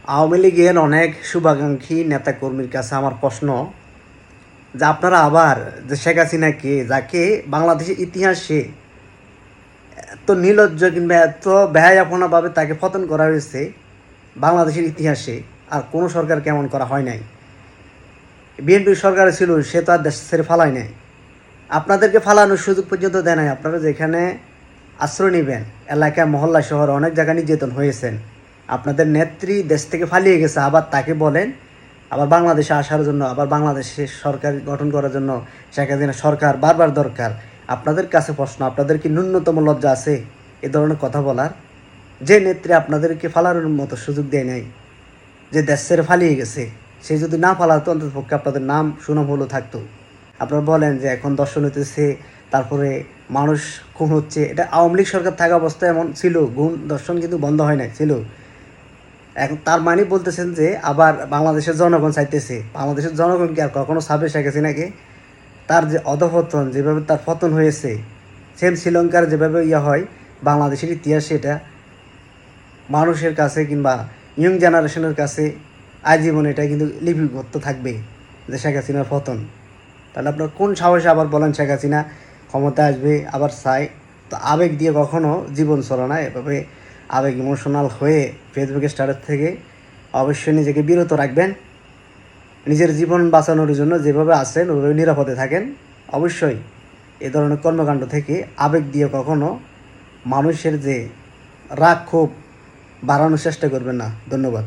আওয়ামী লীগের অনেক শুভাকাঙ্ক্ষী নেতাকর্মীর কাছে আমার প্রশ্ন যে আপনারা আবার যে শেখ হাসিনাকে যাকে বাংলাদেশের ইতিহাসে এত নির্লজ্জ কিংবা এত ব্যয়াপনাভাবে তাকে পতন করা হয়েছে বাংলাদেশের ইতিহাসে আর কোনো সরকার কেমন করা হয় নাই। বিএনপির সরকার ছিল, সে তো আর দেশ ছেড়ে ফালায় নাই, আপনাদেরকে ফালানোর সুযোগ পর্যন্ত দেয় নাই। আপনারা যেখানে আশ্রয় নেবেন, এলাকা মহল্লা শহর অনেক জায়গায় নির্যাতন হয়েছেন। আপনাদের নেত্রী দেশ থেকে পালিয়ে গেছে, আবার তাকে বলেন আবার বাংলাদেশে আসার জন্য, আবার বাংলাদেশে সরকার গঠন করার জন্য শেখ হাসিনা সরকার বারবার দরকার। আপনাদের কাছে প্রশ্ন, আপনাদের কি ন্যূনতম লজ্জা আছে এ ধরনের কথা বলার? যে নেত্রী আপনাদেরকে ফালানোর মতো সুযোগ দেয় নাই, যে দেশ ছেড়ে পালিয়ে গেছে, সে যদি না পালাতো অন্ততপক্ষে আপনাদের নাম সুনাম হলো থাকতো। আপনারা বলেন যে এখন দর্শন হইতেছে, তারপরে মানুষ খুন হচ্ছে। এটা আওয়ামী লীগ সরকার থাকা অবস্থায় এমন ছিল, গুণ দর্শন কিন্তু বন্ধ হয় নাই, ছিল। এখন তার মানে বলতেছেন যে আবার বাংলাদেশের জনগণ চাইতেছে, বাংলাদেশের জনগণ কি আর কখনো ছাবে শেখ হাসিনাকে? তার যে অধঃপতন, যেভাবে তার পতন হয়েছে, সেম শ্রীলঙ্কার যেভাবে হয়, বাংলাদেশের ইতিহাসে এটা মানুষের কাছে কিংবা ইয়ং জেনারেশনের কাছে আজীবন এটা কিন্তু লিপিবদ্ধ থাকবে যে শেখ হাসিনার পতন। তাহলে আপনার কোন সাহসে আবার বলেন শেখ হাসিনা ক্ষমতা আসবে আবার চাই? তো আবেগ দিয়ে কখনো জীবন চলে না। এভাবে আবেগ ইমোশনাল হয়ে ফেসবুকে স্ট্যাটাস থেকে অবশ্যই নিজেকে বিরত রাখবেন। নিজের জীবন বাঁচানোর জন্য যেভাবে আছেন ওইভাবে নিরাপদে থাকেন। অবশ্যই এ ধরনের কর্মকাণ্ড থেকে আবেগ দিয়ে কখনো মানুষের যে রাগ ক্ষোভ বাড়ানোর চেষ্টা করবেন না। ধন্যবাদ।